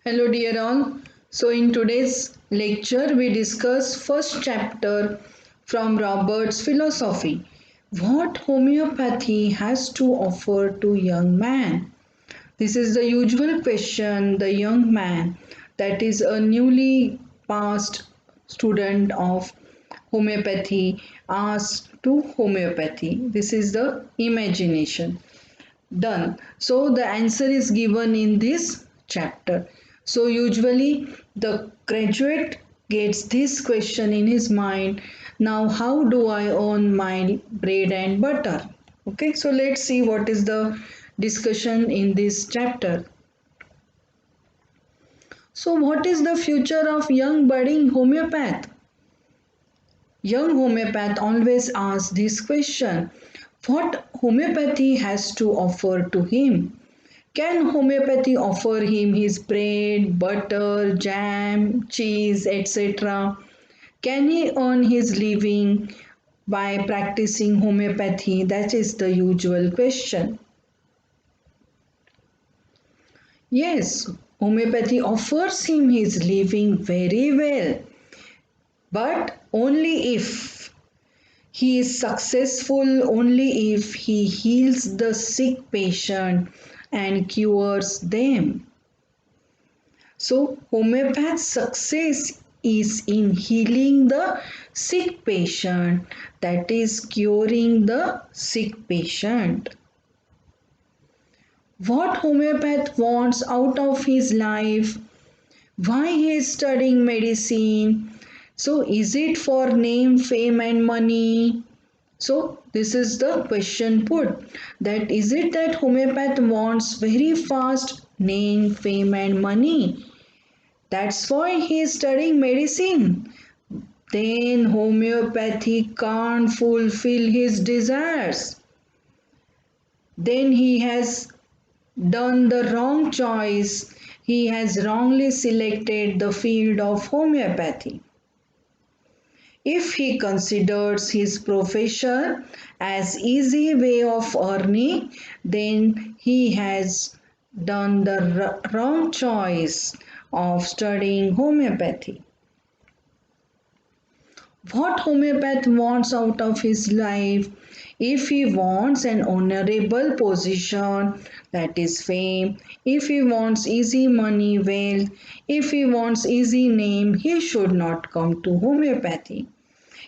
Hello dear all. So in today's lecture we discuss first chapter from Robert's philosophy. What homeopathy has to offer to young man? This is the usual question the young man, that is a newly passed student of homeopathy, asks to homeopathy. This is the imagination. Done. So the answer is given in this chapter. So usually the graduate gets this question in his mind. Now how do I earn my bread and butter? Okay, so let's see what is the discussion in this chapter. So what is the future of young budding homeopath? Young homeopath always asks this question. What homeopathy has to offer to him? Can homeopathy offer him his bread, butter, jam, cheese, etc.? Can he earn his living by practicing homeopathy? That is the usual question. Yes, homeopathy offers him his living very well, but only if he is successful, only if he heals the sick patient and cures them. So, homeopath's success is in healing the sick patient, that is, curing the sick patient. What homeopath wants out of his life? Why he is studying medicine? So, is it for name, fame, and money? So, this is the question put, that is it that homeopath wants very fast name, fame, and money? That's why he is studying medicine. Then homeopathy can't fulfill his desires. Then he has done the wrong choice. He has wrongly selected the field of homeopathy. If he considers his profession as easy way of earning, then he has done the wrong choice of studying homeopathy. What homeopath wants out of his life? If he wants an honorable position, that is fame, if he wants easy money, wealth, if he wants easy name, he should not come to homeopathy.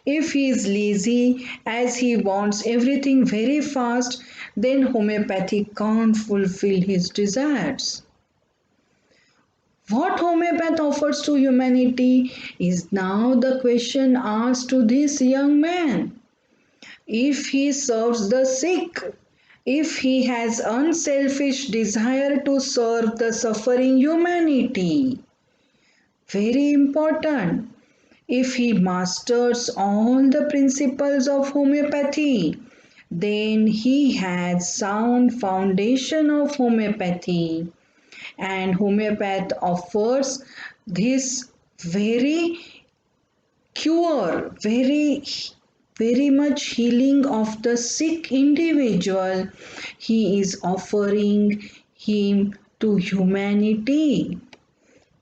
If he is lazy as he wants everything very fast, then homeopathy can't fulfill his desires. What homeopath offers to humanity is now the question asked to this young man. If he serves the sick, if he has unselfish desire to serve the suffering humanity, very important. If he masters all the principles of homeopathy, then he has sound foundation of homeopathy, and homeopath offers this very cure, very much healing of the sick individual. He is offering him to humanity.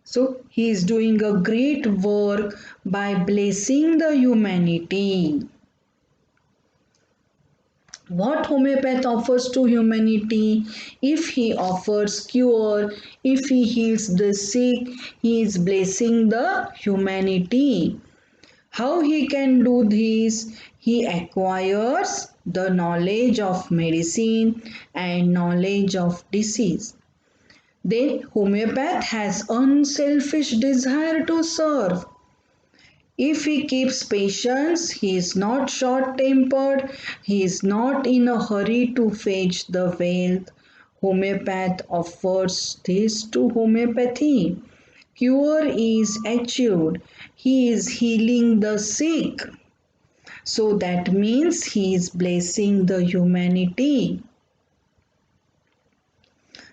So he is doing a great work by blessing the humanity. What homeopath offers to humanity? If he offers cure, if he heals the sick, he is blessing the humanity. How he can do this? He acquires the knowledge of medicine and knowledge of disease. Then homeopath has unselfish desire to serve. If he keeps patience, he is not short tempered, he is not in a hurry to fetch the wealth. Homeopath offers this to homeopathy. Cure is achieved, he is healing the sick. So that means he is blessing the humanity.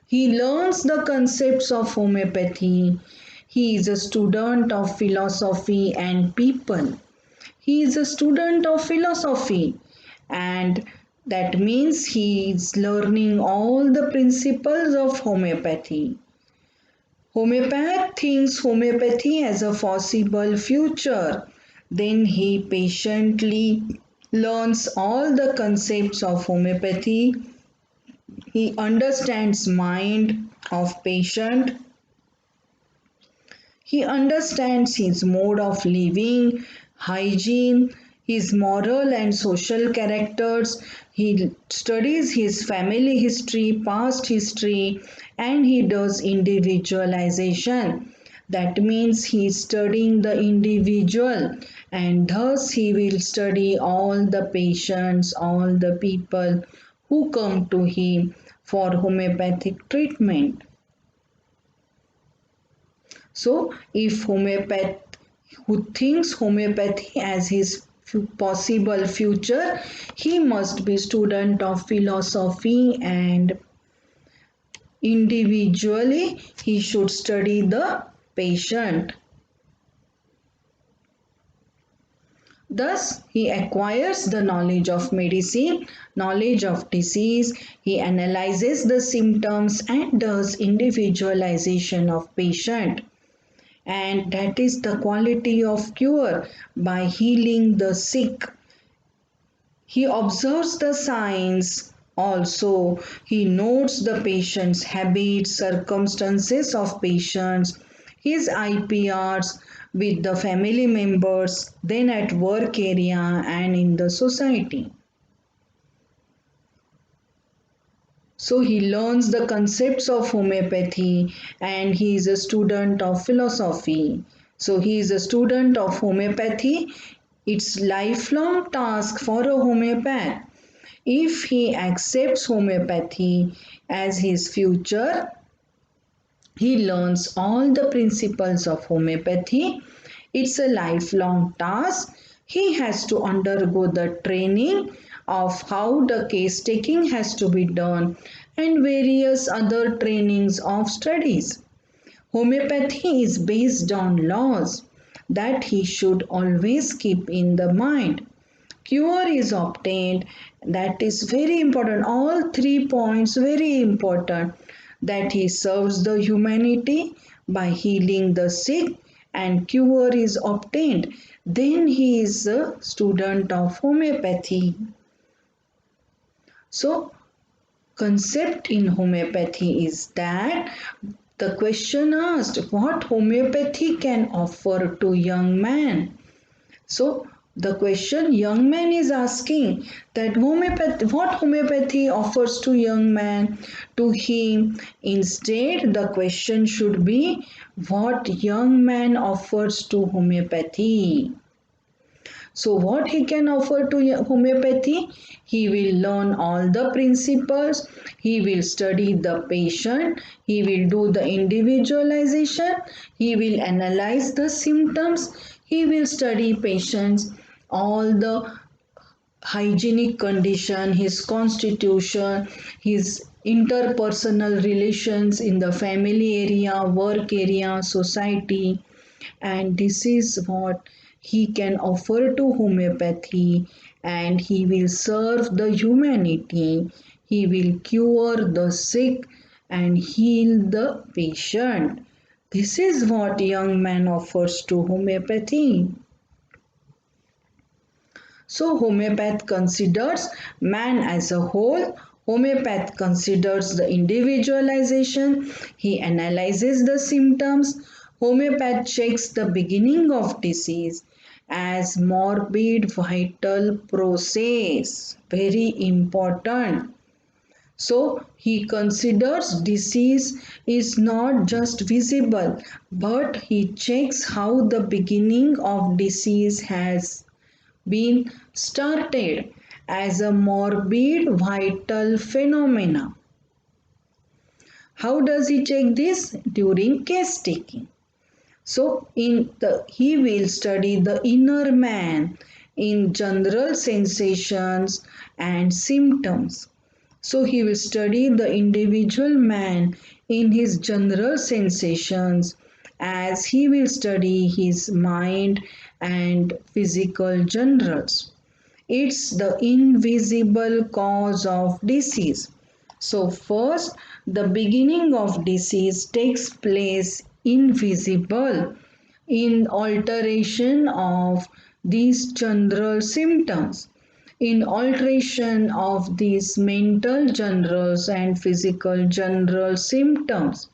He learns the concepts of homeopathy. He is a student of philosophy and people. He is a student of philosophy, and that means he is learning all the principles of homeopathy. Homeopath thinks homeopathy as a possible future. Then he patiently learns all the concepts of homeopathy. He understands mind of patient. He understands his mode of living, hygiene, his moral and social characters. He studies his family history, past history, and he does individualization. That means he is studying the individual, and thus he will study all the patients, all the people who come to him for homeopathic treatment. So, if homeopath who thinks homeopathy as his possible future, he must be student of philosophy, and individually he should study the patient. Thus, he acquires the knowledge of medicine, knowledge of disease, he analyzes the symptoms and does individualization of patient. And that is the quality of cure by healing the sick. He observes the signs also. He notes the patient's habits, circumstances of patients, his IPRs with the family members, then at work area and in the society. So he learns the concepts of homeopathy, and he is a student of philosophy. So he is a student of homeopathy. It's lifelong task for a homeopath. If he accepts homeopathy as his future, he learns all the principles of homeopathy. It's a lifelong task. He has to undergo the training of how the case taking has to be done and various other trainings of studies. Homeopathy is based on laws that he should always keep in the mind. Cure is obtained, that is very important. All 3 points very important, that he serves the humanity by healing the sick, and cure is obtained. Then he is a student of homeopathy. So concept in homeopathy is that the question asked what homeopathy can offer to young man. So the question young man is asking that what homeopathy offers to young man to him. Instead, the question should be what young man offers to homeopathy. So what he can offer to homeopathy? He will learn all the principles, he will study the patient, he will do the individualization, he will analyze the symptoms, he will study patients, all the hygienic condition, his constitution, his interpersonal relations in the family area, work area, society, and this is what he can offer to homeopathy, and he will serve the humanity, he will cure the sick and heal the patient. This is what young man offers to homeopathy. So homeopath considers man as a whole. Homeopath considers the individualization. He analyzes the symptoms. Homeopath checks the beginning of disease as morbid vital process. Very important. So he considers disease is not just visible, but he checks how the beginning of disease has been started as a morbid vital phenomena. How does he check this? During case taking. So he will study the inner man in general sensations and symptoms. So he will study the individual man in his general sensations as he will study his mind and physical generals. It's the invisible cause of disease. So first, the beginning of disease takes place invisible in alteration of these general symptoms, in alteration of these mental generals and physical general symptoms.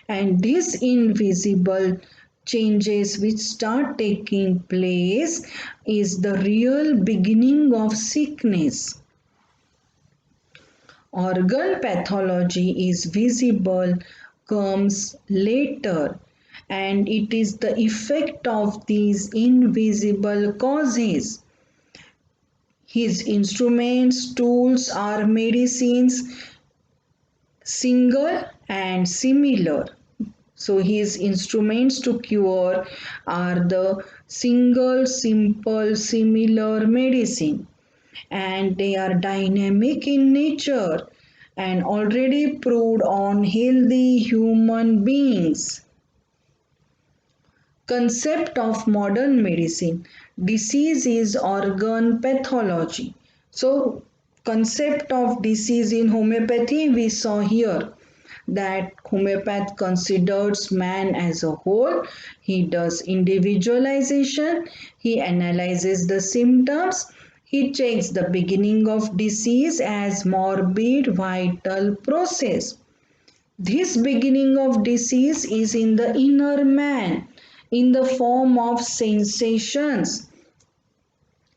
And these invisible changes which start taking place is the real beginning of sickness. Organ pathology is visible, comes later, and it is the effect of these invisible causes. His instruments, tools are medicines, single and similar. So his instruments to cure are the single, simple, similar medicine, and they are dynamic in nature and already proved on healthy human beings. Concept of modern medicine. Disease is organ pathology. So concept of disease in homeopathy we saw here, that homeopath considers man as a whole. He does individualization, he analyzes the symptoms, he checks the beginning of disease as morbid vital process. This beginning of disease is in the inner man in the form of sensations,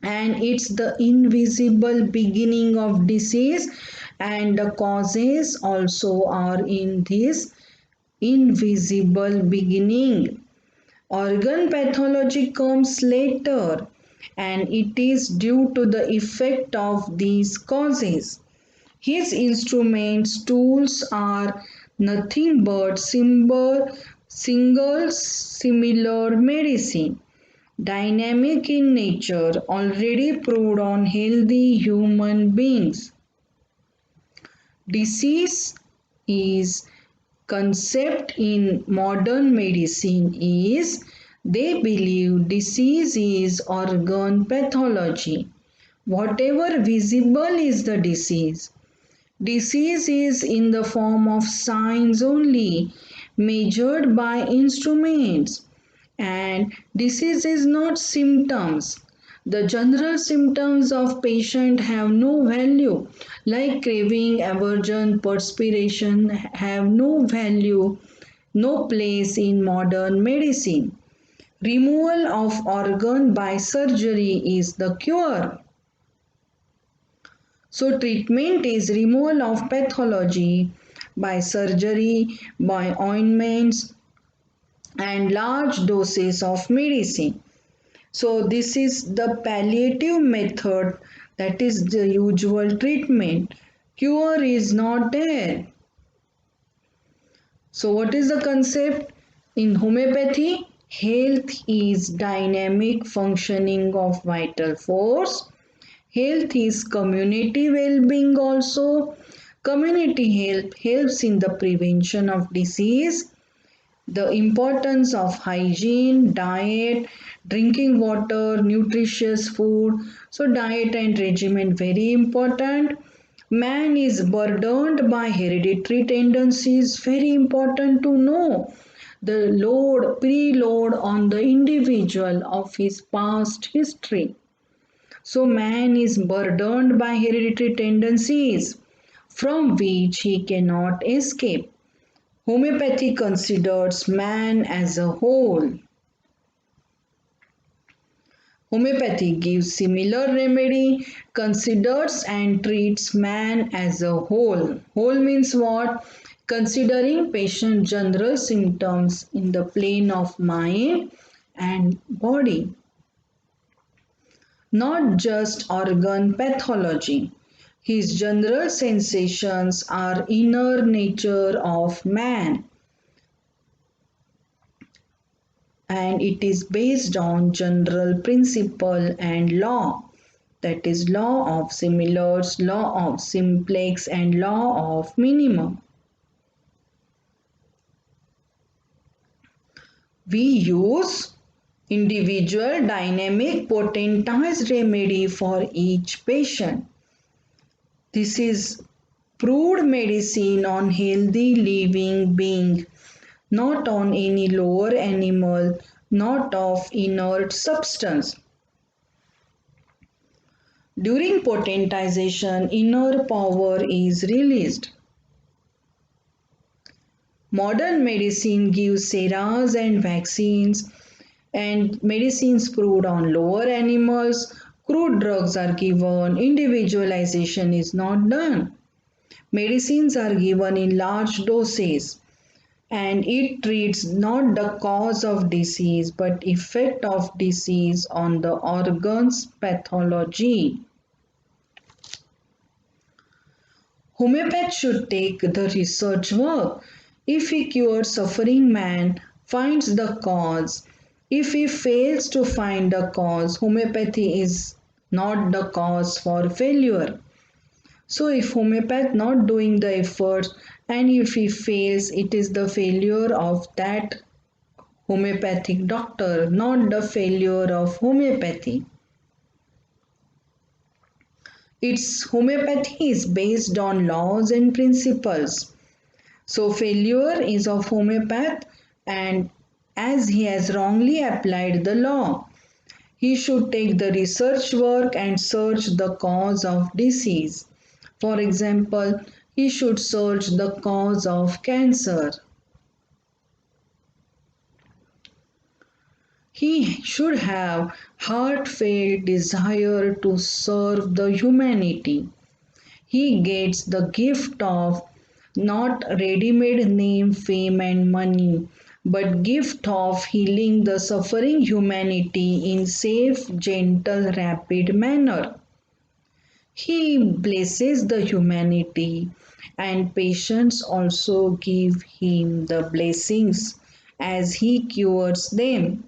and it's the invisible beginning of disease, and the causes also are in this invisible beginning. Organ pathology comes later, and it is due to the effect of these causes. His instruments, tools are nothing but single similar medicine, dynamic in nature, already proved on healthy human beings. Disease is concept in modern medicine is they believe disease is organ pathology. Whatever visible is the disease. Disease is in the form of signs only, measured by instruments, and disease is not symptoms. The general symptoms of patient have no value, like craving, aversion, perspiration have no value, no place in modern medicine. Removal of organ by surgery is the cure. So treatment is removal of pathology by surgery, by ointments and large doses of medicine. So this is the palliative method, that is the usual treatment. Cure is not there. So what is the concept? In homeopathy, health is dynamic functioning of vital force. Health is community well-being also. Community health helps in the prevention of disease. The importance of hygiene, diet, drinking water, nutritious food. So diet and regimen very important. Man is burdened by hereditary tendencies, very important to know. The load, preload on the individual of his past history. So man is burdened by hereditary tendencies from which he cannot escape. Homeopathy considers man as a whole. Homeopathy gives similar remedy, considers and treats man as a whole. Whole means what? Considering patient general symptoms in the plane of mind and body. Not just organ pathology. His general sensations are inner nature of man, and it is based on general principle and law, that is law of similars, law of simplex and law of minimum. We use individual dynamic potentized remedy for each patient. This is proved medicine on healthy living being. not on any lower animal, not of inert substance. During potentization, inner power is released. Modern medicine gives serums and vaccines, and medicines proved on lower animals. Crude drugs are given, individualization is not done. Medicines are given in large doses, and it treats not the cause of disease but effect of disease on the organs pathology. Homeopath should take the research work. If he cures suffering man, finds the cause. If he fails to find the cause, homeopathy is not the cause for failure. So if homeopath not doing the efforts and if he fails, it is the failure of that homeopathic doctor, not the failure of homeopathy. Its homeopathy is based on laws and principles. So failure is of homeopath, and as he has wrongly applied the law, he should take the research work and search the cause of disease. For example, he should search the cause of cancer. He should have heartfelt desire to serve the humanity. He gets the gift of not ready-made name, fame and money, but gift of healing the suffering humanity in safe, gentle, rapid manner. He blesses the humanity, and patients also give him the blessings as he cures them.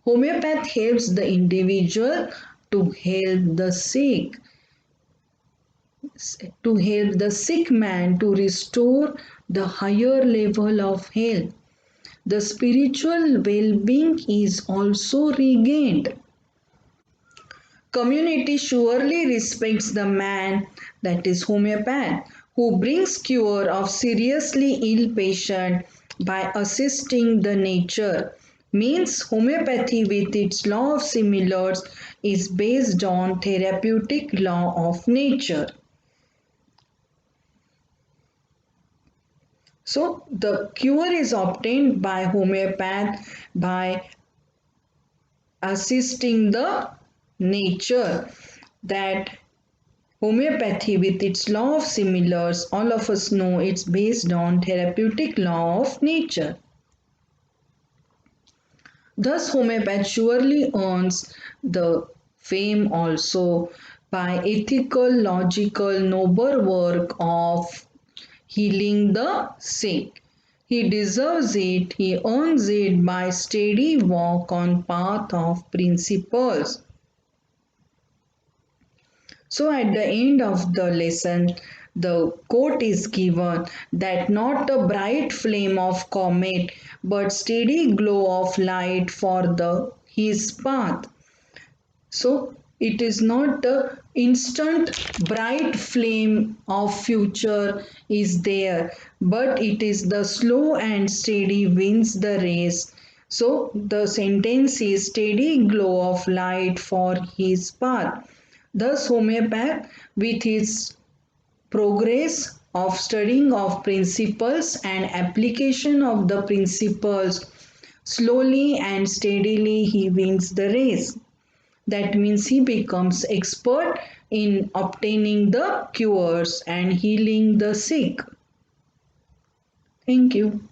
Homeopath helps the individual to help the sick, man to restore the higher level of health. The spiritual well-being is also regained. Community surely respects the man, that is homeopath, who brings cure of seriously ill patient by assisting the nature. Means homeopathy with its law of similars is based on therapeutic law of nature. So the cure is obtained by homeopath by assisting the nature. That homeopathy with its law of similars, all of us know it's based on therapeutic law of nature. Thus homeopath surely earns the fame also by ethical, logical, noble work of healing the sick. He deserves it, he earns it by steady walk on path of principles. So at the end of the lesson, the quote is given that not a bright flame of comet, but steady glow of light for his path. So it is not the instant bright flame of future is there, but it is the slow and steady wins the race. So the sentence is steady glow of light for his path. Thus homeopath with his progress of studying of principles and application of the principles, slowly and steadily he wins the race. That means he becomes expert in obtaining the cures and healing the sick. Thank you.